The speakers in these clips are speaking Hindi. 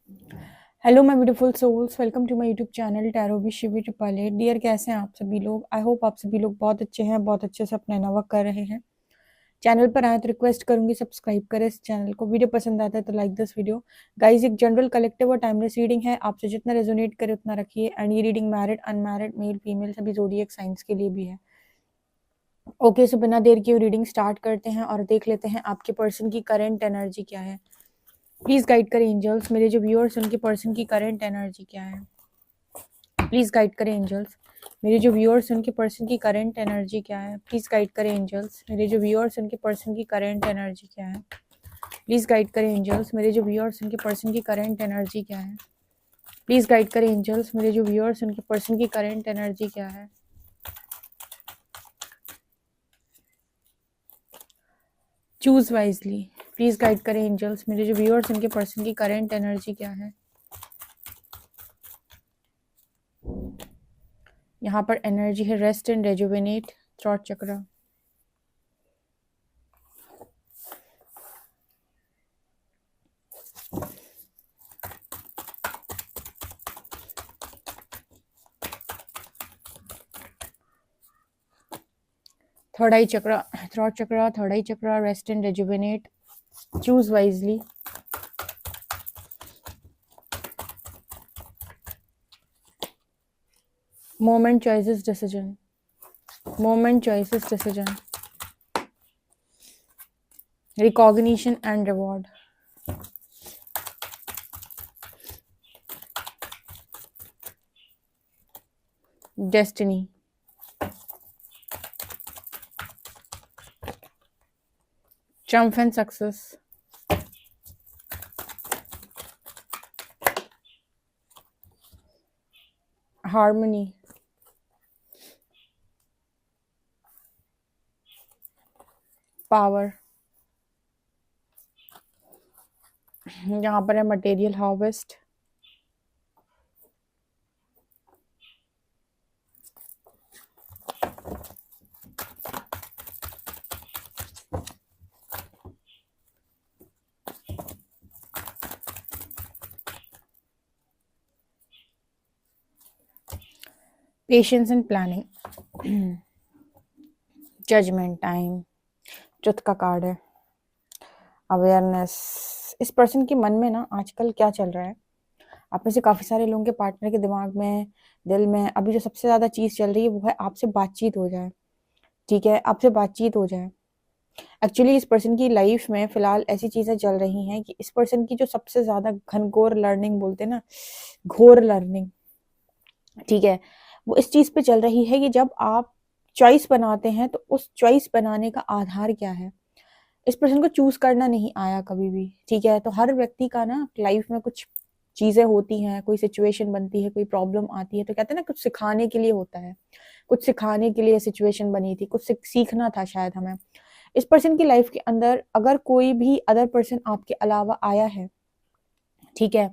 Hello my beautiful souls, welcome to my YouTube channel tarot with Shivi triple. Dear, कैसे हैं आप सभी लोग? आई होप आप सभी लोग बहुत अच्छे हैं, बहुत अच्छे से अपना नवा कर रहे हैं। चैनल पर आए तो रिक्वेस्ट करूंगी सब्सक्राइब करें इस चैनल को। वीडियो पसंद आता है तो लाइक दिस वीडियो। गाइज, एक जनरल कलेक्टिव और टाइमलेस रीडिंग है, आपसे जितना रेजोनेट करे उतना रखिए। एंड ये reading married, unmarried, male female सभी ज़ोडिएक साइंस के लिए भी है। ओके, सो बिना देर के रीडिंग स्टार्ट करते हैं और देख लेते हैं आपके पर्सन की करेंट एनर्जी क्या है। प्लीज गाइड करें एंजल्स, मेरे जो व्यूअर्स उनके पर्सन की करेंट एनर्जी क्या है। प्लीज गाइड करें एंजल्स, मेरे जो व्यूअर्स उनके पर्सन की करंट एनर्जी क्या है। प्लीज गाइड करें एंजल्स, मेरे जो व्यूअर्स उनके पर्सन की करंट एनर्जी क्या है। प्लीज गाइड करें एंजल्स, मेरे जो व्यूअर्स उनके पर्सन की करंट एनर्जी क्या है। प्लीज गाइड करें एंजल्स, मेरे जो व्यूअर्स उनके पर्सन की करंट एनर्जी क्या है। Choose wisely. प्लीज गाइड करें एंजल्स, मेरे जो व्यूअर्स उनके पर्सन की करंट एनर्जी क्या है। यहाँ पर एनर्जी है रेस्ट एंड रेजुवेनेट, थ्रॉट चक्र। थर्ड आई चक्र, थ्रॉट चक्र, थर्ड आई चक्र, rest and rejuvenate, choose wisely. Moment choices decision. Moment choices decision. Recognition and reward. Destiny. Triumph and success. Harmony. Power. यहाँ पर है material harvest. Patience and planning. Judgement time. Truth का कार्ड है। अवेयरनेस। इस पर्सन के मन में ना आजकल क्या चल रहा है, आप में से काफ़ी सारे लोगों के पार्टनर के दिमाग में, दिल में अभी जो सबसे ज़्यादा चीज़ चल रही है वो है आपसे बातचीत हो जाए। ठीक है, आपसे बातचीत हो जाए। एक्चुअली इस पर्सन की लाइफ में फिलहाल ऐसी चीज़ें चल रही हैं कि इस पर्सन की जो सबसे ज़्यादा घनघोर लर्निंग बोलते हैं ना, घोर लर्निंग, ठीक है, वो इस चीज़ पे चल रही है कि जब आप चॉइस बनाते हैं तो उस चॉइस बनाने का आधार क्या है। इस पर्सन को चूज करना नहीं आया कभी भी। ठीक है, तो हर व्यक्ति का ना लाइफ में कुछ चीजें होती हैं, कोई सिचुएशन बनती है, कोई प्रॉब्लम आती है, तो कहते हैं ना कुछ सिखाने के लिए होता है, कुछ सिखाने के लिए सिचुएशन बनी थी, कुछ सीखना था शायद हमें। इस पर्सन की लाइफ के अंदर अगर कोई भी अदर पर्सन आपके अलावा आया है, ठीक है,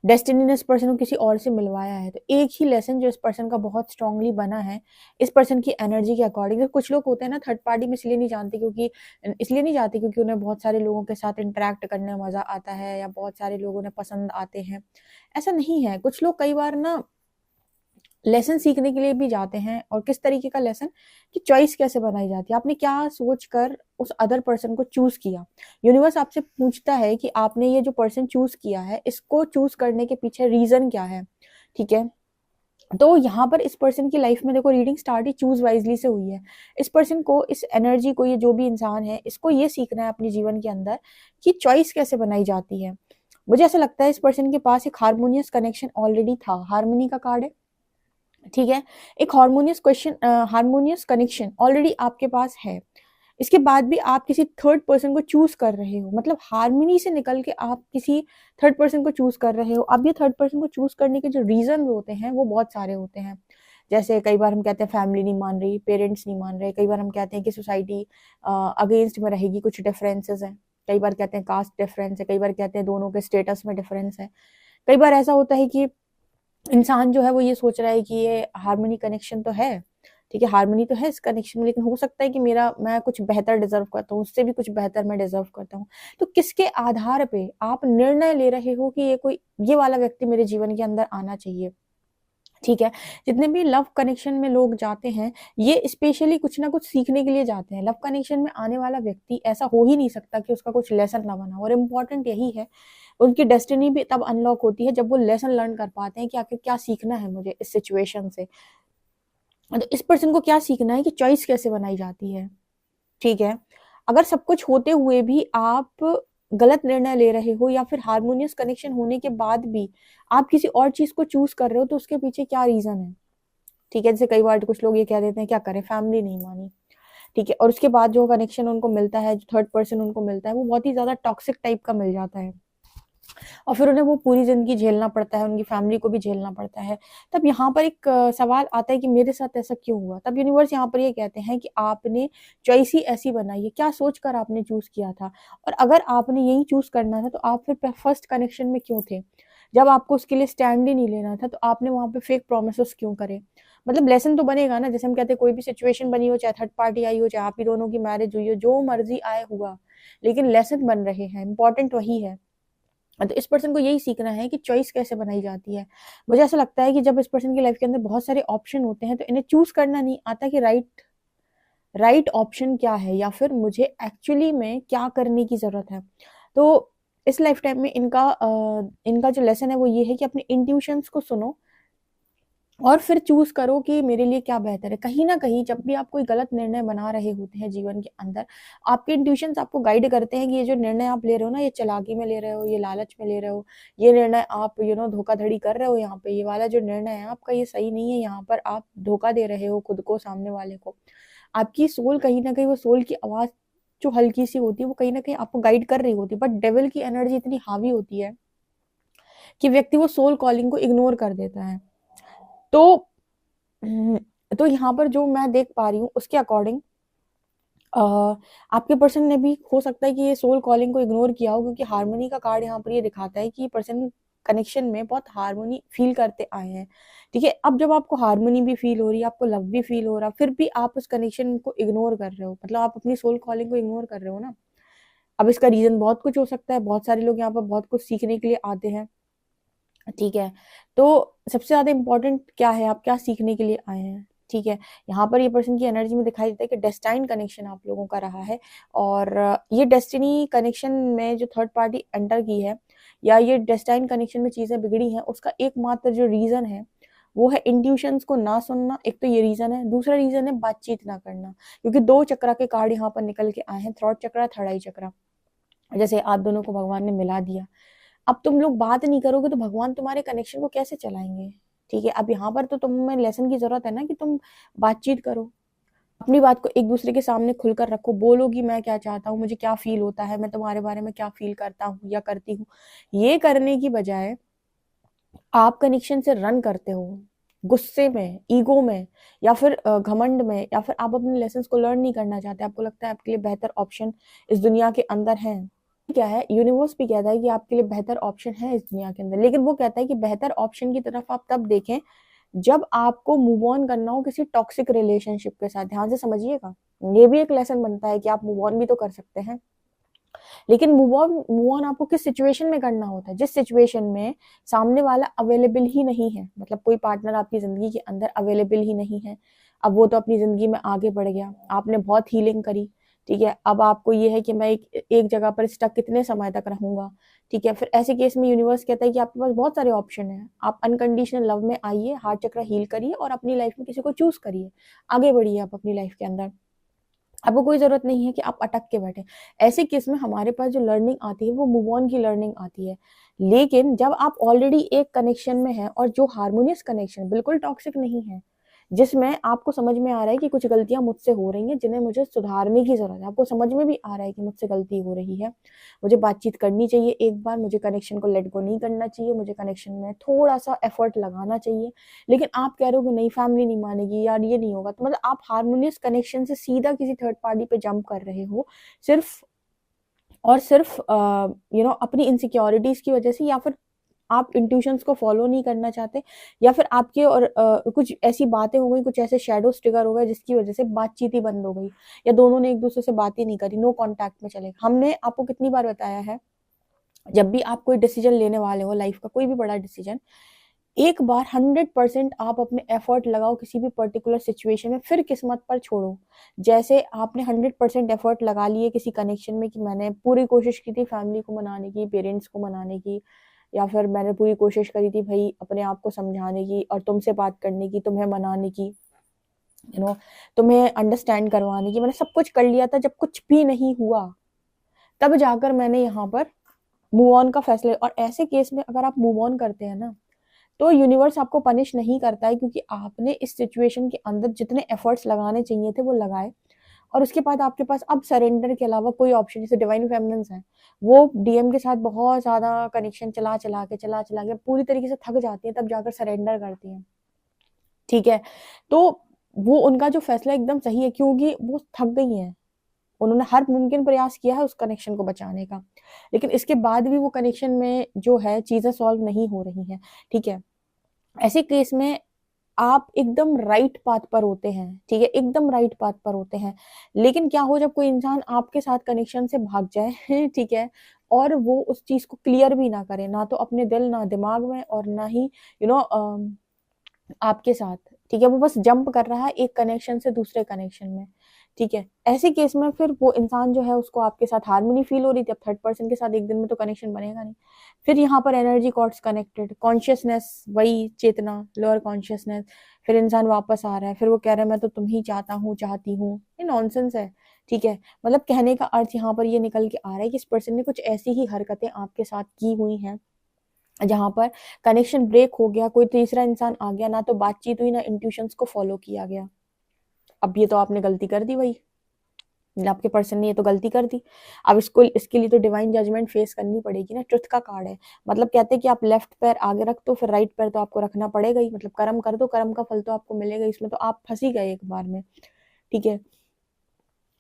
डेस्टिनी ने इस पर्सन को किसी और से मिलवाया है, तो एक ही लेसन जो इस पर्सन का बहुत स्ट्रांगली बना है इस पर्सन की एनर्जी के अकॉर्डिंग। कुछ लोग होते हैं ना थर्ड पार्टी में इसलिए नहीं जाते क्योंकि उन्हें बहुत सारे लोगों के साथ इंटरेक्ट करने में मजा आता है या बहुत सारे लोग उन्हें पसंद आते हैं, ऐसा नहीं है। कुछ लोग कई बार ना लेसन सीखने के लिए भी जाते हैं। और किस तरीके का लेसन, कि चॉइस कैसे बनाई जाती है, आपने क्या सोचकर उस अदर पर्सन को चूज किया। यूनिवर्स आपसे पूछता है कि आपने ये जो पर्सन चूज किया है इसको चूज करने के पीछे रीजन क्या है। ठीक है, तो यहाँ पर इस पर्सन की लाइफ में देखो रीडिंग स्टार्ट ही चूज वाइजली से हुई है। इस पर्सन को, इस एनर्जी को, ये जो भी इंसान है इसको ये सीखना है अपने जीवन के अंदर कि चॉइस कैसे बनाई जाती है। मुझे ऐसा लगता है इस पर्सन के पास एक हारमोनियस कनेक्शन ऑलरेडी था, हारमोनी का कार्ड है। ठीक है, एक हारमोनियस कनेक्शन ऑलरेडी आपके पास है। इसके बाद भी आप किसी थर्ड पर्सन को चूज कर रहे हो, मतलब हारमोनी से निकल के आप किसी थर्ड पर्सन को चूज कर रहे हो। अब ये थर्ड पर्सन को चूज करने के जो रीजन होते हैं वो बहुत सारे होते हैं। जैसे कई बार हम कहते हैं फैमिली नहीं मान रही, पेरेंट्स नहीं मान रहे, कई बार हम कहते हैं कि सोसाइटी अगेंस्ट में रहेगी, कुछ डिफरेंसेस हैं, कई बार कहते हैं कास्ट डिफरेंस है, कई बार कहते हैं दोनों के स्टेटस में डिफरेंस है। कई बार ऐसा होता है कि इंसान जो है वो ये सोच रहा है कि ये हार्मनी कनेक्शन तो है, ठीक है, हार्मनी तो है इस कनेक्शन में, लेकिन हो सकता है कि मैं कुछ बेहतर डिजर्व करता हूँ, उससे भी कुछ बेहतर मैं डिजर्व करता हूँ। तो किसके आधार पे आप निर्णय ले रहे हो कि ये वाला व्यक्ति मेरे जीवन के अंदर आना चाहिए? ठीक है, जितने भी लव कनेक्शन में लोग जाते हैं, ये स्पेशली कुछ ना कुछ सीखने के लिए जाते हैं। लव कनेक्शन में आने वाला व्यक्ति ऐसा हो ही नहीं सकता कि उसका कुछ लेसन ना बना, और इम्पोर्टेंट यही है, उनकी डेस्टिनी भी तब अनलॉक होती है जब वो लेसन लर्न कर पाते हैं कि आखिर क्या सीखना है मुझे इस सिचुएशन से। तो इस पर्सन को क्या सीखना है कि चॉइस कैसे बनाई जाती है। ठीक है, अगर सब कुछ होते हुए भी आप गलत निर्णय ले रहे हो, या फिर हार्मोनियस कनेक्शन होने के बाद भी आप किसी और चीज को चूज कर रहे हो, तो उसके पीछे क्या रीजन है। ठीक है, जैसे कई बार कुछ लोग ये कह देते हैं क्या करें, फैमिली नहीं मानी। ठीक है, और उसके बाद जो कनेक्शन उनको मिलता है, जो थर्ड पर्सन उनको मिलता है, वो बहुत ही ज्यादा टॉक्सिक टाइप का मिल जाता है, और फिर उन्हें वो पूरी जिंदगी झेलना पड़ता है, उनकी फैमिली को भी झेलना पड़ता है। तब यहाँ पर एक सवाल आता है कि मेरे साथ ऐसा क्यों हुआ। तब यूनिवर्स यहाँ पर ये कहते हैं कि आपने चॉइस ही ऐसी बनाई है, क्या सोच कर आपने चूज किया था, और अगर आपने यही चूज करना था तो आप फिर फर्स्ट कनेक्शन में क्यों थे। जब आपको उसके लिए स्टैंड ही नहीं लेना था तो आपने वहां पे फेक प्रोमिस क्यों करे। मतलब लेसन तो बनेगा ना, जैसे हम कहते हैं कोई भी सिचुएशन बनी हो, चाहे थर्ड पार्टी आई हो, चाहे आप ही दोनों की मैरिज हुई हो, जो मर्जी आए हुआ, लेकिन लेसन बन रहे हैं, इंपॉर्टेंट वही है। तो इस पर्सन को यही सीखना है कि चॉइस कैसे बनाई जाती है। मुझे ऐसा लगता है कि जब इस पर्सन की लाइफ के अंदर बहुत सारे ऑप्शन होते हैं, तो इन्हें चूज करना नहीं आता कि राइट राइट ऑप्शन क्या है, या फिर मुझे एक्चुअली में क्या करने की जरूरत है। तो इस लाइफ टाइम में इनका जो लेसन है वो ये है कि अपने इंट्यूशंस को सुनो, और फिर चूज करो कि मेरे लिए क्या बेहतर है। कहीं ना कहीं जब भी आप कोई गलत निर्णय बना रहे होते हैं जीवन के अंदर, आपके इंट्यूशंस आपको गाइड करते हैं कि ये जो निर्णय आप ले रहे हो ना, ये चालाकी में ले रहे हो, ये लालच में ले रहे हो, ये निर्णय आप धोखाधड़ी कर रहे हो, यहाँ पे ये वाला जो निर्णय है आपका ये सही नहीं है, यहाँ पर आप धोखा दे रहे हो खुद को, सामने वाले को। आपकी सोल कहीं ना कहीं, वो सोल की आवाज जो हल्की सी होती है, वो कहीं ना कहीं आपको गाइड कर रही होती है, बट डेविल की एनर्जी इतनी हावी होती है कि व्यक्ति वो सोल कॉलिंग को इग्नोर कर देता है। तो तो यहाँ पर जो मैं देख पा रही हूँ उसके अकॉर्डिंग आपके पर्सन ने भी हो सकता है कि ये सोल कॉलिंग को इग्नोर किया हो, क्योंकि हार्मनी का कार्ड यहाँ पर ये दिखाता है कि पर्सन कनेक्शन में बहुत हार्मनी फील करते आए हैं। ठीक है, अब जब आपको हार्मनी भी फील हो रही है, आपको लव भी फील हो रहा, फिर भी आप उस कनेक्शन को इग्नोर कर रहे हो, मतलब आप अपनी सोल कॉलिंग को इग्नोर कर रहे हो ना। अब इसका रीजन बहुत कुछ हो सकता है, बहुत सारे लोग यहाँ पर बहुत कुछ सीखने के लिए आते हैं। ठीक है, तो सबसे ज्यादा इंपॉर्टेंट क्या है, आप क्या सीखने के लिए आए हैं। ठीक है, यहाँ पर ये पर्सन की एनर्जी में दिखाई देता है कि डेस्टाइन कनेक्शन आप लोगों का रहा है, और ये डेस्टिनी कनेक्शन में जो थर्ड पार्टी एंटर की है, या ये डेस्टाइन कनेक्शन में चीजें बिगड़ी हैं, उसका एकमात्र जो रीजन है वो है इंट्यूशंस को ना सुनना। एक तो ये रीजन है, दूसरा रीजन है बातचीत ना करना, क्योंकि दो चक्रा के कार्ड यहाँ पर निकल के आए हैं, थ्रॉट चक्रा, थर्ड आई चक्रा। जैसे आप दोनों को भगवान ने मिला दिया, अब तुम लोग बात नहीं करोगे तो भगवान तुम्हारे कनेक्शन को कैसे चलाएंगे। ठीक है, अब यहाँ पर तो तुम्हें लेसन की जरूरत है ना, कि तुम बातचीत करो, अपनी बात को एक दूसरे के सामने खुलकर रखो, बोलो कि मैं क्या चाहता हूँ, मुझे क्या फील होता है, मैं तुम्हारे बारे में क्या फील करता हूँ या करती हूँ। ये करने की बजाय आप कनेक्शन से रन करते हो, गुस्से में, ईगो में, या फिर घमंड में, या फिर आप अपने लेसन्स को लर्न नहीं करना चाहते, आपको लगता है आपके लिए बेहतर ऑप्शन इस दुनिया के अंदर है। क्या है, यूनिवर्स भी कहता है कि आपके लिए बेहतर ऑप्शन है इस दुनिया के अंदर, लेकिन वो कहता है कि बेहतर ऑप्शन की तरफ आप तब देखें जब आपको मूव ऑन करना हो किसी टॉक्सिक रिलेशनशिप के साथ। ध्यान से समझिएगा, ये भी एक लेसन बनता है कि आप मूव ऑन भी तो कर सकते हैं, लेकिन मूव ऑन आपको किस सिचुएशन में करना होता है, जिस सिचुएशन में सामने वाला अवेलेबल ही नहीं है, मतलब कोई पार्टनर आपकी जिंदगी के अंदर अवेलेबल ही नहीं है। अब वो तो अपनी जिंदगी में आगे बढ़ गया, आपने बहुत हीलिंग करी। ठीक है, अब आपको ये है कि मैं एक जगह पर स्टक कितने समय तक रहूंगा। ठीक है, फिर ऐसे केस में यूनिवर्स कहता है कि आपके पास बहुत सारे ऑप्शन हैं, आप अनकंडीशनल लव में आइए, हार्ट चक्र हील करिए, और अपनी लाइफ में किसी को चूज करिए, आगे बढ़िए आप अपनी लाइफ के अंदर। आपको कोई जरूरत नहीं है कि आप अटक के बैठे। ऐसे केस में हमारे पास जो लर्निंग आती है वो मूव ऑन की लर्निंग आती है। लेकिन जब आप ऑलरेडी एक कनेक्शन में हैं, और जो हार्मोनियस कनेक्शन बिल्कुल टॉक्सिक नहीं है, जिसमें आपको समझ में आ रहा है कि कुछ गलतियां मुझसे हो रही हैं जिन्हें मुझे सुधारने की जरूरत है, आपको समझ में भी आ रहा है कि मुझसे गलती हो रही है, मुझे बातचीत करनी चाहिए एक बार, मुझे कनेक्शन को लेट गो नहीं करना चाहिए, मुझे कनेक्शन में थोड़ा सा एफर्ट लगाना चाहिए, लेकिन आप कह रहे हो कि नहीं, फैमिली नहीं मानेगी यार, ये नहीं होगा, तो मतलब आप हार्मोनियस कनेक्शन से सीधा किसी थर्ड पार्टी पे जंप कर रहे हो, सिर्फ और सिर्फ अपनी इनसिक्योरिटीज की वजह से, या फिर आप इंट्यूशंस को फॉलो नहीं करना चाहते, या फिर आपके और कुछ ऐसी बातें हो गई, कुछ ऐसे शेडोज ट्रिगर हो गए जिसकी वजह से बातचीत ही बंद हो गई, या दोनों ने एक दूसरे से बात ही नहीं करी, नो कांटेक्ट में चले गए। हमने आपको कितनी बार बताया है, जब भी आप कोई डिसीजन लेने वाले हो लाइफ का, कोई भी बड़ा डिसीजन, एक बार 100% आप अपने एफर्ट लगाओ किसी भी पर्टिकुलर सिचुएशन में, फिर किस्मत पर छोड़ो। जैसे आपने 100% एफर्ट लगा लिए किसी कनेक्शन में कि मैंने पूरी कोशिश की थी फैमिली को मनाने की, पेरेंट्स को मनाने की, या फिर मैंने पूरी कोशिश करी थी भाई अपने आप को समझाने की और तुमसे बात करने की, तुम्हें मनाने की, तुम्हें अंडरस्टैंड करवाने की, मैंने सब कुछ कर लिया था। जब कुछ भी नहीं हुआ तब जाकर मैंने यहाँ पर मूव ऑन का फैसला। और ऐसे केस में अगर आप मूव ऑन करते हैं ना, तो यूनिवर्स आपको पनिश नहीं करता है, क्योंकि आपने इस सिचुएशन के अंदर जितने एफर्ट्स लगाने चाहिए थे वो लगाए, और उसके बाद आपके पास अब सरेंडर के अलावा कोई ऑप्शन, जैसे डिवाइन फेमिनिन्स है, वो डीएम के साथ बहुत ज्यादा कनेक्शन चला चला के पूरी तरीके से थक जाती है, तब जाकर सरेंडर करती है। ठीक है, तो वो उनका जो फैसला एकदम सही है, क्योंकि वो थक गई हैं, उन्होंने हर मुमकिन प्रयास किया है उस कनेक्शन को बचाने का, लेकिन इसके बाद भी वो कनेक्शन में जो है चीजें सॉल्व नहीं हो रही हैं। ठीक है, ऐसे केस में आप एकदम राइट पाथ पर होते हैं, ठीक है, एकदम राइट पाथ पर होते हैं, लेकिन क्या हो जब कोई इंसान आपके साथ कनेक्शन से भाग जाए ठीक है, और वो उस चीज को क्लियर भी ना करे, ना तो अपने दिल ना दिमाग में, और ना ही यू नो आपके साथ, ठीक है, वो बस जंप कर रहा है एक कनेक्शन से दूसरे कनेक्शन में। ठीक है, ऐसे केस में फिर वो इंसान जो है उसको आपके साथ हार्मनी फील हो रही थी, अब थर्ड पर्सन के साथ एक दिन में तो कनेक्शन बनेगा नहीं। फिर यहाँ पर एनर्जी कॉर्ड्स कनेक्टेड, कॉन्शियसनेस, वही चेतना, लोअर कॉन्शियसनेस, फिर इंसान वापस आ रहा है, फिर वो कह रहा है मैं तो तुम ही चाहता हूँ, चाहती हूँ, ये नॉनसेंस है। ठीक है, मतलब कहने का अर्थ यहाँ पर ये निकल के आ रहा है कि इस पर्सन ने कुछ ऐसी ही हरकतें आपके साथ की हुई हैं जहां पर कनेक्शन ब्रेक हो गया, कोई तीसरा इंसान आ गया, ना तो बातचीत हुई ना इंट्यूशंस को फॉलो किया गया। अब ये तो आपने गलती कर दी भाई, आपके पर्सन ने ये तो गलती कर दी। अब इसके लिए तो डिवाइन जजमेंट फेस करनी पड़ेगी ना, ट्रुथ का कार्ड है। मतलब कहते हैं कि आप लेफ्ट पैर आगे रख दो, फिर राइट पैर तो आपको रखना पड़ेगा ही, मतलब कर्म कर दो, कर्म का फल तो आपको मिलेगा, इसमें तो आप फंस ही गए एक बार में। ठीक है,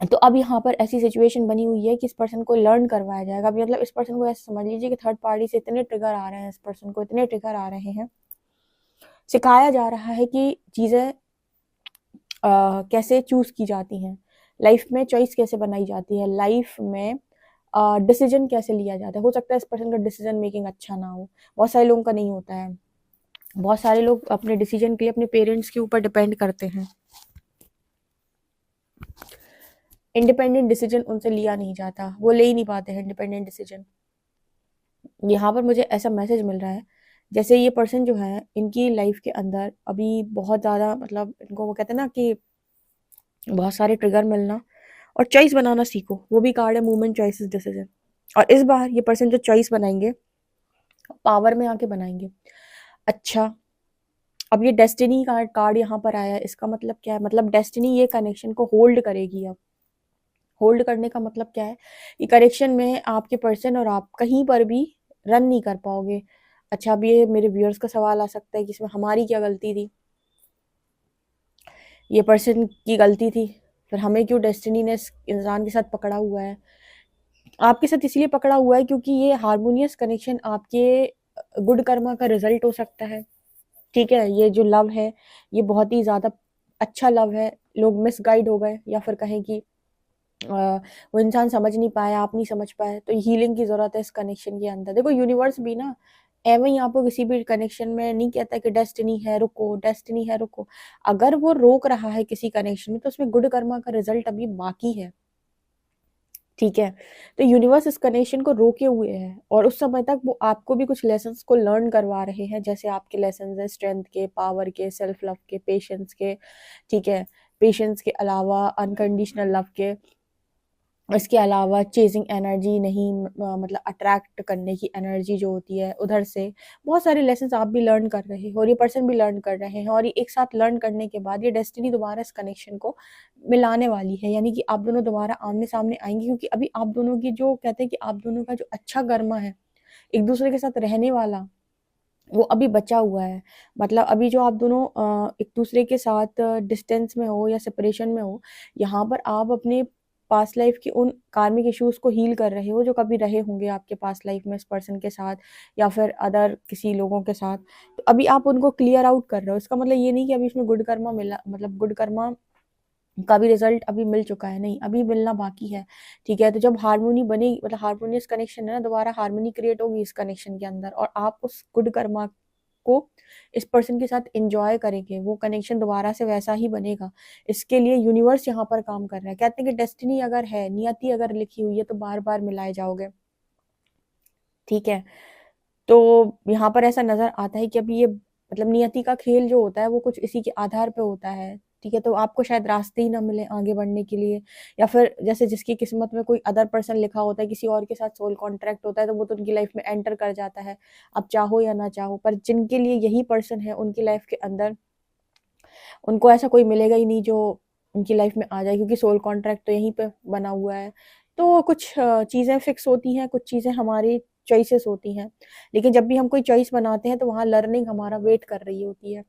तो अब यहाँ पर ऐसी सिचुएशन बनी हुई है कि इस पर्सन को लर्न करवाया जाएगा। अब मतलब इस पर्सन को ऐसे समझ लीजिए कि थर्ड पार्टी से इतने ट्रिगर आ रहे हैं, इस पर्सन को इतने ट्रिगर आ रहे हैं, सिखाया जा रहा है कि चीजें कैसे चूज की जाती हैं, लाइफ में चॉइस कैसे बनाई जाती है, लाइफ में डिसीजन कैसे लिया जाता है। हो सकता है इस पर्सन का डिसीजन मेकिंग अच्छा ना हो, बहुत सारे लोगों का नहीं होता है, बहुत सारे लोग अपने डिसीजन के लिए अपने पेरेंट्स के ऊपर डिपेंड करते हैं, इंडिपेंडेंट डिसीजन उनसे लिया नहीं जाता, वो ले ही नहीं पाते हैं इंडिपेंडेंट डिसीजन। यहाँ पर मुझे ऐसा मैसेज मिल रहा है जैसे ये पर्सन जो है इनकी लाइफ के अंदर अभी बहुत ज़्यादा, मतलब इनको वो कहते हैं ना कि बहुत सारे ट्रिगर मिलना, और चॉइस बनाना सीखो। वो भी कार्ड है मूवमेंट, चॉइसेस, डिसीजन। और इस बार ये पर्सन जो चॉइस बनाएंगे पावर में आके बनाएंगे। अच्छा, अब ये डेस्टिनी कार्ड यहाँ पर आया है, इसका मतलब क्या है? मतलब डेस्टिनी ये कनेक्शन को होल्ड करेगी। अब होल्ड करने का मतलब क्या है? ये कनेक्शन में आपके पर्सन और आप कहीं पर भी रन नहीं कर पाओगे। अच्छा, अब ये मेरे व्यूअर्स का सवाल आ सकता है कि इसमें हमारी क्या गलती थी? ये पर्सन की गलती थी, फिर हमें क्यों डेस्टिनी ने इस इंसान के साथ पकड़ा हुआ है? आपके साथ इसलिए पकड़ा हुआ है क्योंकि ये हार्मोनियस कनेक्शन आपके गुड कर्मा का रिजल्ट हो सकता है। ठीक है, ये जो लव है ये बहुत ही ज़्यादा अच्छा लव है, लोग मिसगाइड हो गए, या फिर कहें कि वो इंसान समझ नहीं पाया, आप नहीं समझ पाए, तो हीलिंग की ज़रूरत है इस कनेक्शन के अंदर। देखो यूनिवर्स भी ना एवं ही आपको किसी भी कनेक्शन में नहीं कहता कि डेस्टिनी है रुको, डेस्टिनी है रुको। अगर वो रोक रहा है किसी कनेक्शन में तो उसमें गुड कर्मा का रिजल्ट अभी बाकी है। ठीक है, तो यूनिवर्स इस कनेक्शन को रोके हुए है, और उस समय तक वो आपको भी कुछ लेसन्स को लर्न करवा रहे हैं, जैसे आपके लेसन्स हैं स्ट्रेंथ के, पावर के, सेल्फ लव के, पेशेंस के। ठीक है, पेशेंस के अलावा अनकंडीशनल लव के, इसके अलावा चेजिंग एनर्जी नहीं, मतलब अट्रैक्ट करने की एनर्जी जो होती है उधर से। बहुत सारे लेसन्स आप भी लर्न कर रहे हो और ये पर्सन भी लर्न कर रहे हैं, और ये एक साथ लर्न करने के बाद ये डेस्टिनी दोबारा इस कनेक्शन को मिलाने वाली है, यानी कि आप दोनों दोबारा आमने सामने आएंगे, क्योंकि अभी आप दोनों की जो कहते हैं कि आप दोनों का जो अच्छा कर्मा है एक दूसरे के साथ रहने वाला, वो अभी बचा हुआ है। मतलब अभी जो आप दोनों एक दूसरे के साथ डिस्टेंस में हो या सेपरेशन में हो, यहाँ पर आप अपने पास्ट लाइफ की उन कार्मिक इश्यूज को हील कर रहे हो जो कभी रहे होंगे आपके पास्ट लाइफ में इस पर्सन के साथ या फिर अदर किसी लोगों के साथ। तो अभी आप उनको क्लियर आउट कर रहे हो। इसका मतलब ये नहीं कि अभी इसमें गुड कर्मा मिला, मतलब गुड कर्मा का भी रिजल्ट अभी मिल चुका है, नहीं, अभी मिलना बाकी है। ठीक है, तो जब हारमोनी बनेगी, मतलब हारमोनियस कनेक्शन है ना, दोबारा हारमोनी क्रिएट होगी इस कनेक्शन के अंदर, और आप उस गुड कर्मा को इस पर्सन के साथ एंजॉय करेंगे, वो कनेक्शन दोबारा से वैसा ही बनेगा। इसके लिए यूनिवर्स यहाँ पर काम कर रहा है। कहते हैं कि डेस्टिनी अगर है, नियति अगर लिखी हुई है, तो बार बार मिलाए जाओगे। ठीक है, तो यहाँ पर ऐसा नजर आता है कि अभी ये मतलब नियति का खेल जो होता है वो कुछ इसी के आधार पे होता है। ठीक है, तो आपको शायद रास्ते ही ना मिले आगे बढ़ने के लिए, या फिर जैसे जिसकी किस्मत में कोई अदर पर्सन लिखा होता है, किसी और के साथ सोल कॉन्ट्रैक्ट होता है, तो वो तो उनकी लाइफ में एंटर कर जाता है, आप चाहो या ना चाहो। पर जिनके लिए यही पर्सन है, उनकी लाइफ के अंदर उनको ऐसा कोई मिलेगा ही नहीं जो उनकी लाइफ में आ जाए, क्योंकि सोल कॉन्ट्रैक्ट तो यहीं पे बना हुआ है। तो कुछ चीज़ें फिक्स होती हैं, कुछ चीज़ें हमारी चॉइसेस होती हैं, लेकिन जब भी हम कोई चॉइस बनाते हैं तो वहाँ लर्निंग हमारा वेट कर रही होती है।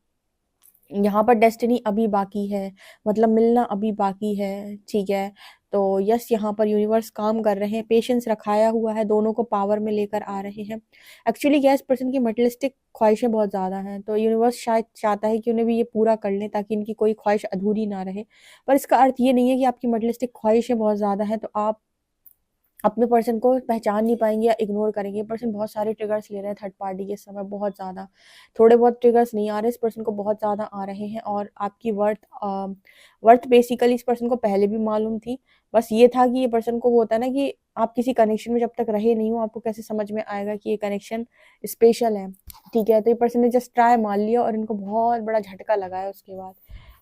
यहाँ पर डेस्टिनी अभी बाकी है, मतलब मिलना अभी बाकी है। ठीक है, तो यस, यहाँ पर यूनिवर्स काम कर रहे हैं, पेशेंस रखाया हुआ है, दोनों को पावर में लेकर आ रहे हैं। एक्चुअली क्या, इस पर्सन की मटेरियलिस्टिक ख्वाहिशें बहुत ज़्यादा हैं, तो यूनिवर्स शायद चाहता है कि उन्हें भी ये पूरा कर लें ताकि इनकी कोई ख्वाहिश अधूरी ना रहे। पर इसका अर्थ ये नहीं है कि आपकी मटेरियलिस्टिक ख्वाहिशें बहुत ज़्यादा हैं तो आप अपने पर्सन को पहचान नहीं पाएंगे या इग्नोर करेंगे। पर्सन बहुत सारे ट्रिगर्स ले रहे हैं थर्ड पार्टी के समय, बहुत ज़्यादा, थोड़े बहुत ट्रिगर्स नहीं आ रहे, इस पर्सन को बहुत ज़्यादा आ रहे हैं। और आपकी वर्थ बेसिकली इस पर्सन को पहले भी मालूम थी। बस ये था कि ये पर्सन को वो होता है ना कि आप किसी कनेक्शन में जब तक रहे नहीं हो, आपको कैसे समझ में आएगा कि ये कनेक्शन स्पेशल है। ठीक है, तो ये पर्सन ने जस्ट ट्राई मान लिया और इनको बहुत बड़ा झटका लगा है उसके बाद।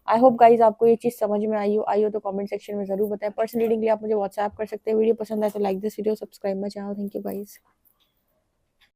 आई होप गाइज आपको ये चीज़ समझ में आई हो तो कमेंट सेक्शन में जरूर बताएं। पर्सनल रीडिंग के लिए आप मुझे व्हाट्सएप कर सकते हैं। वीडियो पसंद आए तो like this video, subscribe my channel. Thank you guys.